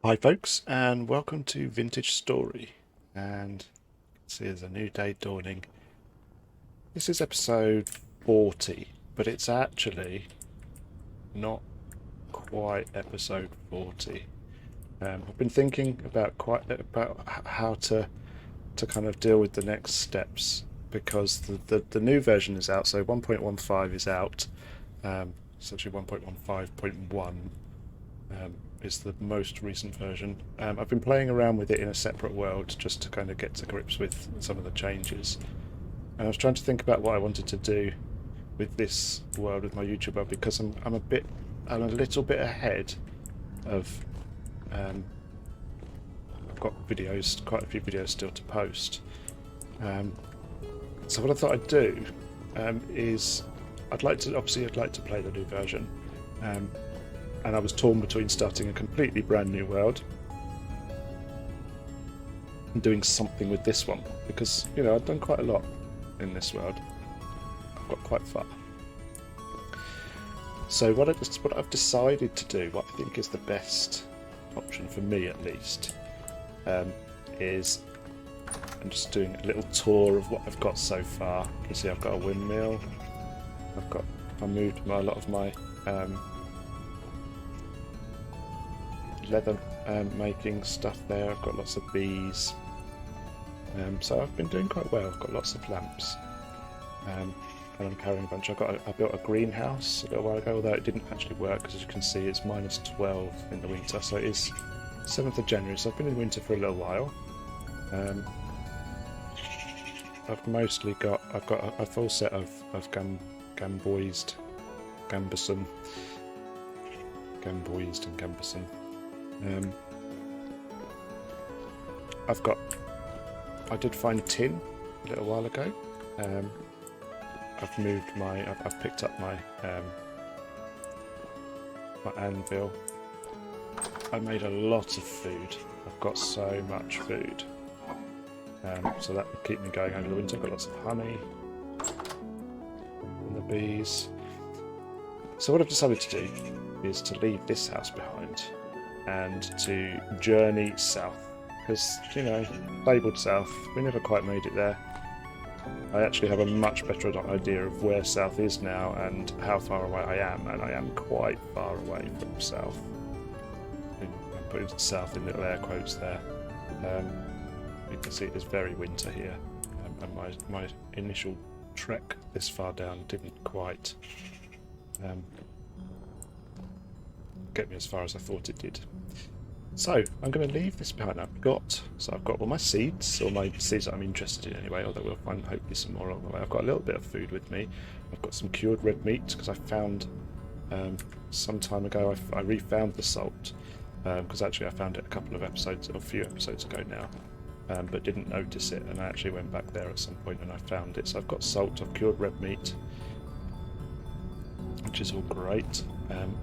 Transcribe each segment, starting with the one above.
Hi folks, and welcome to Vintage Story. And you can see there's a new day dawning. This is episode 40, but it's actually not quite episode 40. I've been thinking about how to kind of deal with the next steps because the new version is out, so 1.15 is out. Essentially 1.15.1 is the most recent version. I've been playing around with it in a separate world just to kind of get to grips with some of the changes. And I was trying to think about what I wanted to do with this world with my YouTube world because I'm a little bit ahead of. I've got videos, quite a few videos still to post. So what I thought I'd do is I'd like to play the new version. And I was torn between starting a completely brand new world and doing something with this one because, you know, I've done quite a lot in this world. I've got quite far. So what I've decided to do, what I think is the best option for me at least, is I'm just doing a little tour of what I've got so far. You can see I've got a windmill. I moved a lot of my leather making stuff there. I've got lots of bees, so I've been doing quite well. I've got lots of lamps, and I'm carrying a bunch. I built a greenhouse a little while ago, although it didn't actually work because, as you can see, it's -12 in the winter, so it is 7th of January, so I've been in winter for a little while. I've got a full set of gamboised and gambeson. I did find tin a little while ago. I've picked up my anvil. I made a lot of food. I've got so much food. So that will keep me going over the winter. I've got lots of honey and the bees. So what I've decided to do is to leave this house behind and to journey south because, you know, labelled south, we never quite made it there. I actually have a much better idea of where south is now and how far away I am, and I am quite far away from south. I'm putting south in little air quotes there. You can see it's very winter here, and my initial trek this far down didn't quite get me as far as I thought it did. So I'm going to leave this behind. I've got all my seeds, that I'm interested in anyway, although we'll find hopefully some more along the way. I've got a little bit of food with me. I've got some cured red meat because I found some time ago I refound the salt because actually I found it a few episodes ago now, but didn't notice it, and I actually went back there at some point and I found it. So I've got salt, I've cured red meat, which is all great.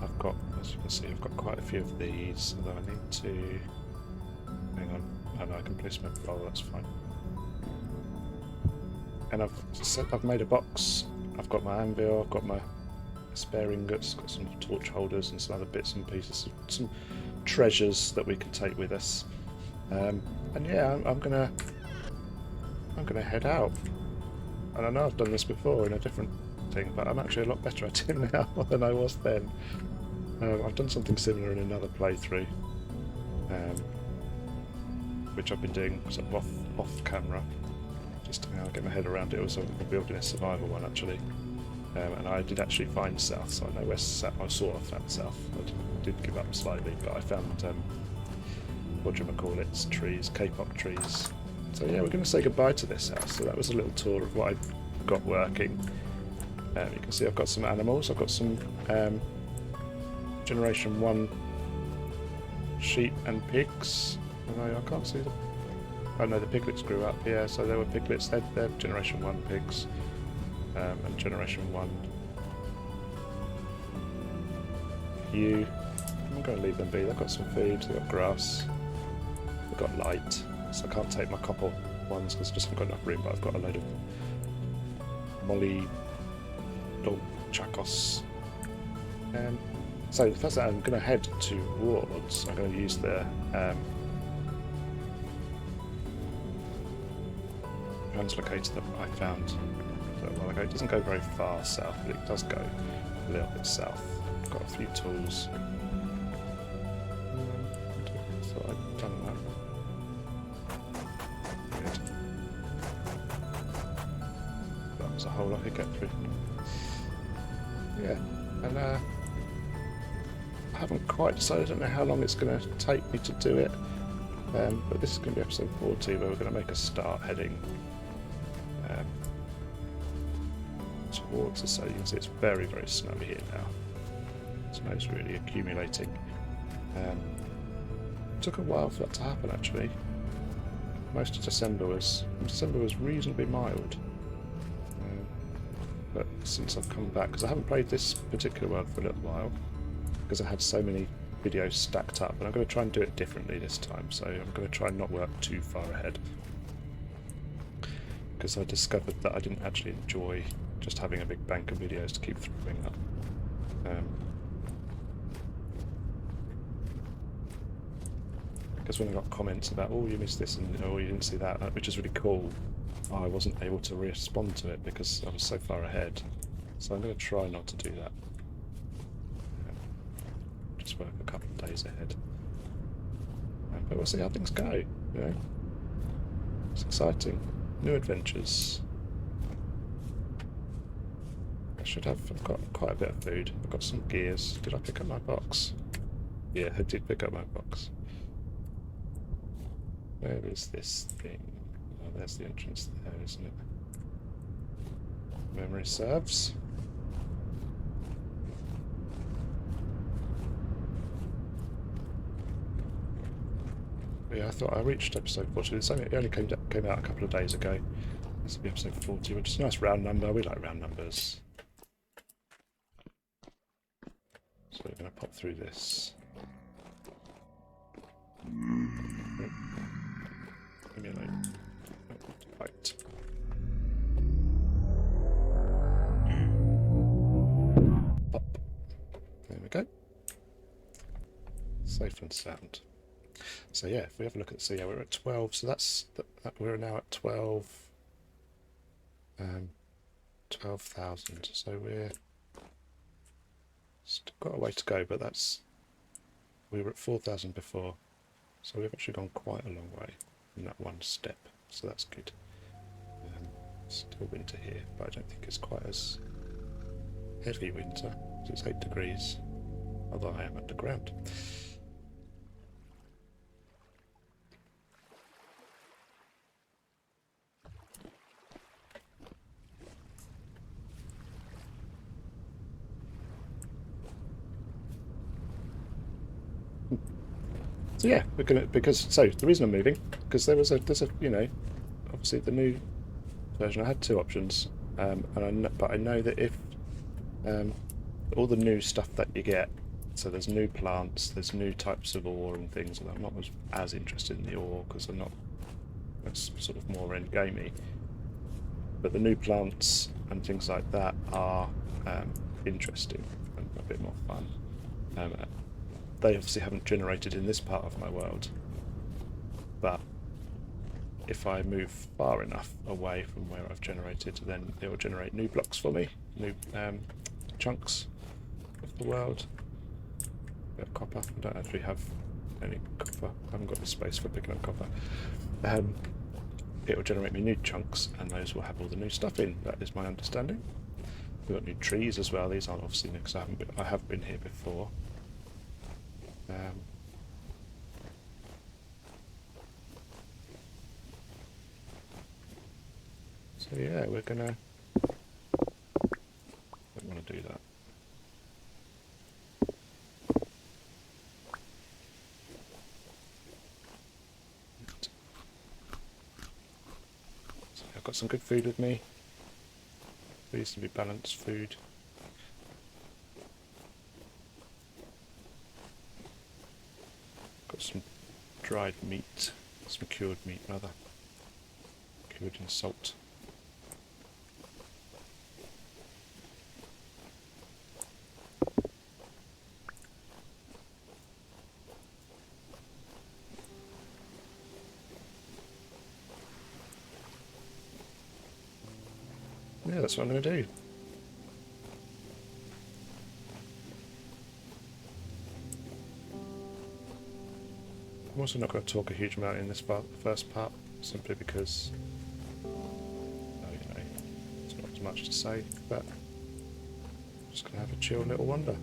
I've got, as you can see, I've got quite a few of these, although I need to... Hang on. Oh no, I can place my bowl, that's fine. And I've made a box. I've got my anvil, I've got my spare ingots, got some torch holders and some other bits and pieces, some treasures that we can take with us. And yeah, I'm gonna head out. And I know I've done this before in a different thing, but I'm actually a lot better at it now than I was then. I've done something similar in another playthrough, which I've been doing sort of off camera, just to get my head around it. Also, I'm building a survival one actually, and I did actually find south, so I know where south. I found south. I did give up slightly, but I found what do you call it? Trees, kapok trees. So yeah, we're going to say goodbye to this house. So that was a little tour of what I've got working. You can see I've got some animals. I've got some Generation 1 sheep and pigs. I can't see them. Oh no, the piglets grew up. Yeah, so there were piglets. They're Generation 1 pigs, and Generation 1 ewe. I'm going to leave them be. They've got some food. They've got grass. They've got light. So I can't take my copper ones because I just haven't got enough room. But I've got a load of molly, dog chacos, So the first thing I'm going to head towards, I'm going to use the translocator that I found a little while ago. It doesn't go very far south, but it does go a little bit south. I've got a few tools. Thought I'd done that. Good. That was a hole I could get through. Yeah, and I haven't quite decided. I don't know how long it's going to take me to do it, but this is going to be episode 40 where we're going to make a start heading towards the sea. You can see it's very, very snowy here now. Snow's really accumulating. It took a while for that to happen actually. Most of December was reasonably mild. But since I've come back, because I haven't played this particular world for a little while, because I had so many videos stacked up, and I'm going to try and do it differently this time, so I'm going to try and not work too far ahead. Because I discovered that I didn't actually enjoy just having a big bank of videos to keep throwing up. Because when I got comments about, oh, you missed this, and oh, you didn't see that, which is really cool, I wasn't able to respond to it because I was so far ahead. So I'm going to try not to do that. Just work a couple of days ahead. But we'll see how things go, you know. It's exciting. New adventures. I've got quite a bit of food. I've got some gears. Did I pick up my box? Yeah, I did pick up my box. Where is this thing? Oh, there's the entrance there, isn't it? Memory serves. Yeah, I thought I reached episode 40. It only came out a couple of days ago. This will be episode 40, which is a nice round number. We like round numbers. So we're going to pop through this. Leave me alone. Right. Pop. There we go. Safe and sound. So yeah, if we have a look at, so yeah, we're at 12. So we're now at 12. 12,000. So we're still got a way to go, but we were at 4,000 before. So we've actually gone quite a long way in that one step, so that's good. Still winter here, but I don't think it's quite as heavy winter, because it's 8 degrees, although I am underground. So yeah, we're gonna, so the reason I'm moving, because there's a you know, obviously the new version, I had two options, but I know that if all the new stuff that you get, so there's new plants, there's new types of ore and things, and I'm not as interested in the ore because that's sort of more end gamey. But the new plants and things like that are interesting and a bit more fun. They obviously haven't generated in this part of my world, but if I move far enough away from where I've generated, then it will generate new blocks for me, new chunks of the world. A bit of copper. I don't actually have any copper. I haven't got the space for picking up copper. It will generate me new chunks, and those will have all the new stuff in. That is my understanding. We've got new trees as well. These aren't obviously new because I have been here before. So yeah, we're gonna. Don't want to do that. So I've got some good food with me. Reasonably balanced food. Got some dried meat, some cured meat rather, cured in salt. Yeah, that's what I'm going to do. I'm also not going to talk a huge amount in this first part, simply because, you know, there's not as much to say, but I'm just going to have a chill little wander.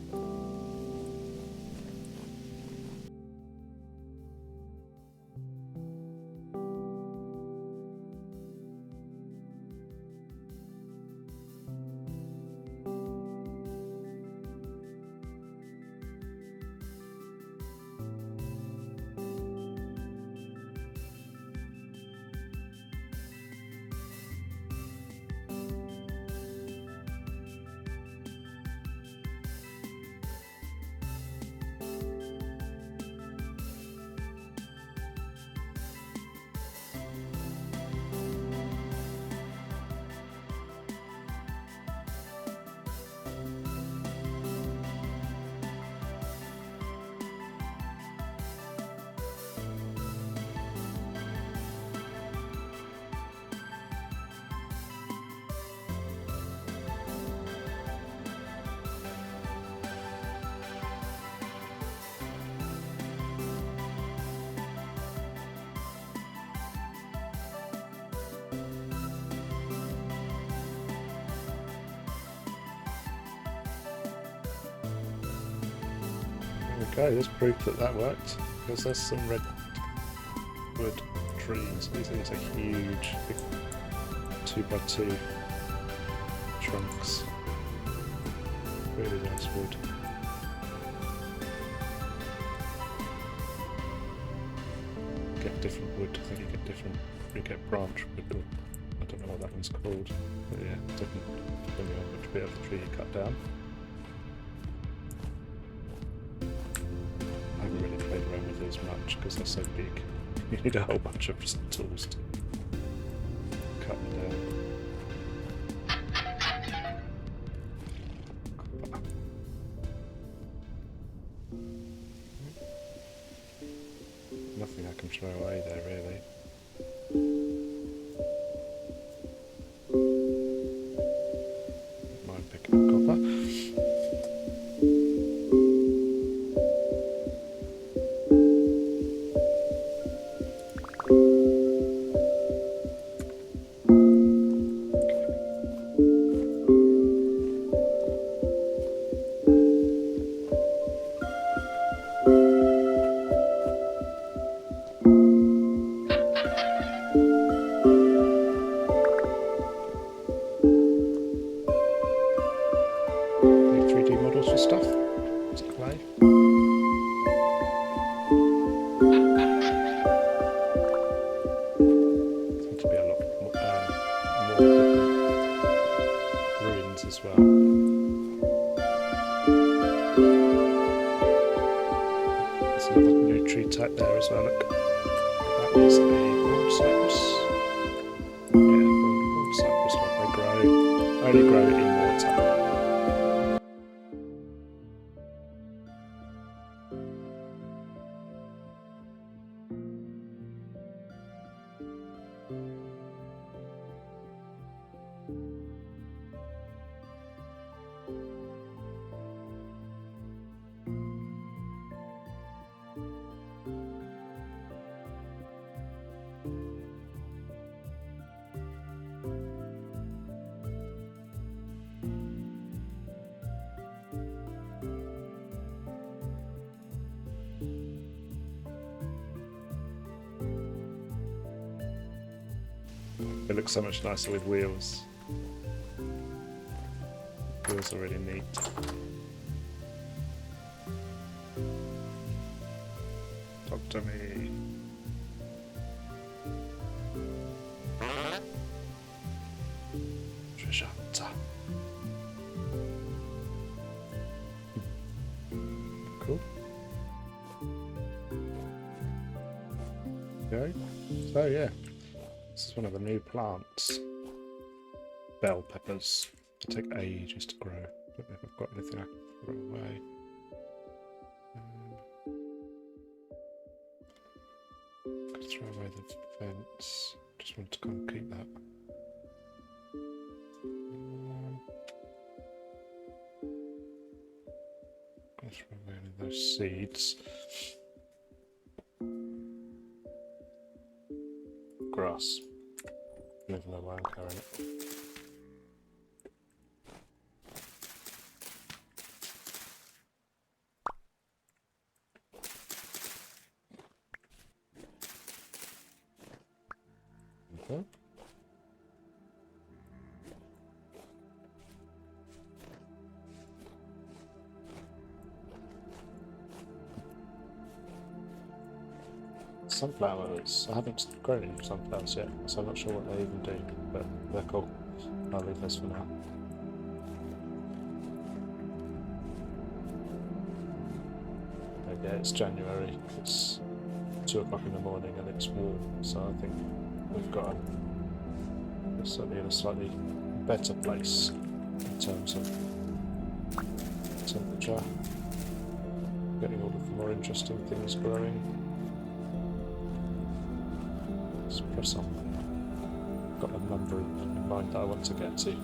Okay, there's proof that that worked, because there's some redwood trees. These are huge, big 2x2 trunks. Really nice wood. Get different wood. I think you get branch wood, or I don't know what that one's called. But yeah, depending on which bit of the tree you cut down. I haven't really played around with these much because they're so big. You need a whole bunch of tools to cut them down. Nothing I can throw away there, really. Might pick up copper. Stuff. It's clay. Seem to be a lot more ruins as well. There's another new tree type there as well. Look, that is a broad cypress. Yeah, broad cypress. They only grow in water. It looks so much nicer with wheels. Wheels are really neat. Talk to me. Treasure hunter. Cool. Okay. So yeah. This is one of the new plants. Bell peppers. They take ages to grow. I don't know if I've got anything I can throw away. Could throw away the fence. Just want to kind of keep that. No seeds. Grass. Even though I'm carrying it. Okay. Sunflowers. I haven't grown any sunflowers yet, so I'm not sure what they even do, but they're cool. I'll leave this for now. But yeah, it's January. It's 2 o'clock in the morning and it's warm, so I think we've got we're certainly in a slightly better place in terms of temperature. Getting all of the more interesting things growing. Let's press on. Got a number in mind that I want to get to.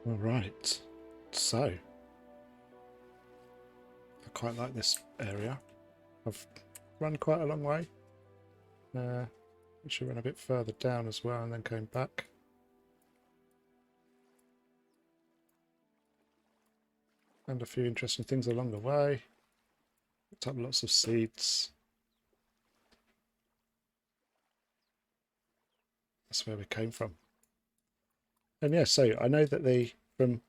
All right, so I quite like this area. I've run quite a long way. We should run a bit further down as well and then came back. And a few interesting things along the way. Picked up lots of seeds. That's where we came from. And yeah, so I know that from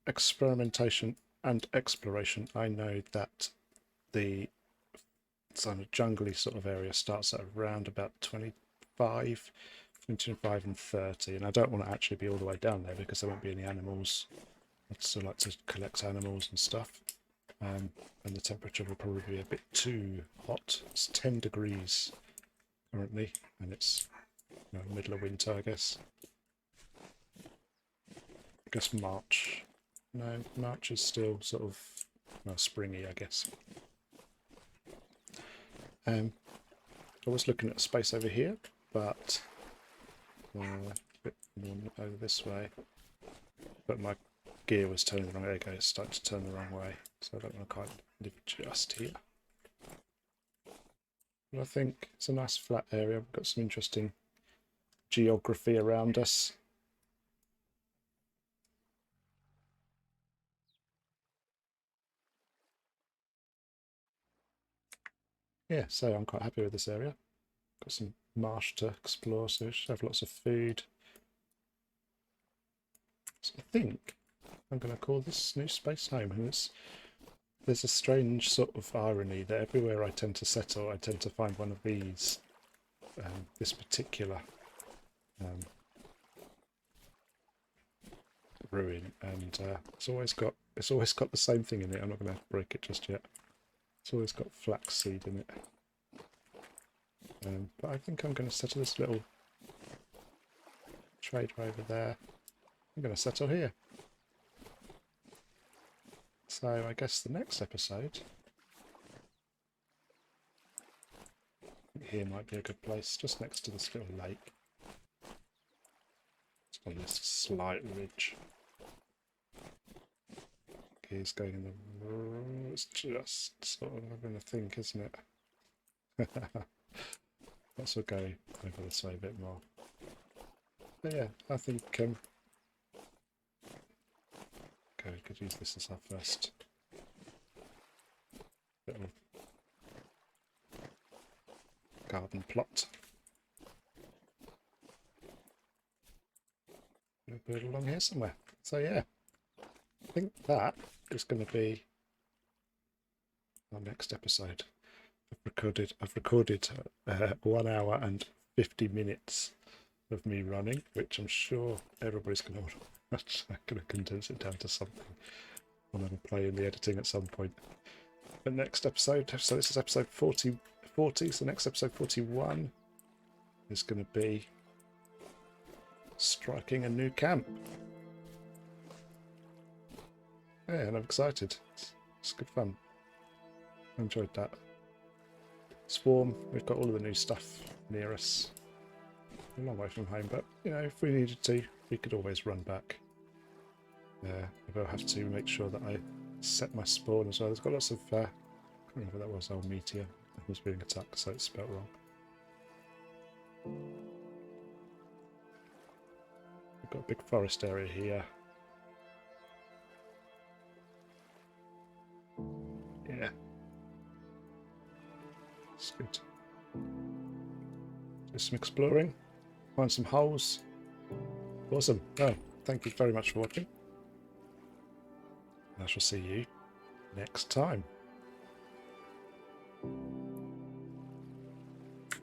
experimentation and exploration, I know that the kind of jungly sort of area starts at around about 25 and 30, and I don't want to actually be all the way down there because there won't be any animals. I'd still like to collect animals and stuff, and the temperature will probably be a bit too hot. It's 10 degrees currently, and it's middle of winter, I guess. I guess March. No, March is still sort of springy, I guess. I was looking at space over here, but a bit more over this way. But my gear was turning the wrong way. There you go, it's starting to turn the wrong way, so I don't want to quite live just here. But I think it's a nice flat area. We've got some interesting geography around us. Yeah, so I'm quite happy with this area. Got some marsh to explore, so we should have lots of food. So I think I'm going to call this new space home, and there's a strange sort of irony that everywhere I tend to settle, I tend to find one of these, this particular ruin, and it's always got the same thing in it. I'm not going to break it just yet. It's always got flaxseed in it. But I think I'm going to settle this little trader over there. I'm going to settle here. So I guess the next episode here might be a good place, just next to this little lake. It's on this slight ridge. He's going in the... It's just sort of having a think, isn't it? Let's go over this way a bit more. But yeah, I think okay, we could use this as our first little garden plot. We'll build along here somewhere. So yeah, I think that is going to be our next episode. I've recorded 1 hour and 50 minutes of me running, which I'm sure everybody's going to condense it down to something when I'm playing the editing at some point. The next episode, so this is episode 40, so next episode 41 is going to be striking a new camp. Yeah, and I'm excited. It's good fun. I enjoyed that. Swarm, we've got all of the new stuff near us. A long way from home, but if we needed to, we could always run back. I will have to make sure that I set my spawn as well. There's got lots of, I can't remember what that was, old meteor that was being attacked, so it's spelled wrong. We've got a big forest area here. Yeah. It's good. Do some exploring, find some holes. Awesome. Oh, thank you very much for watching. I shall see you next time.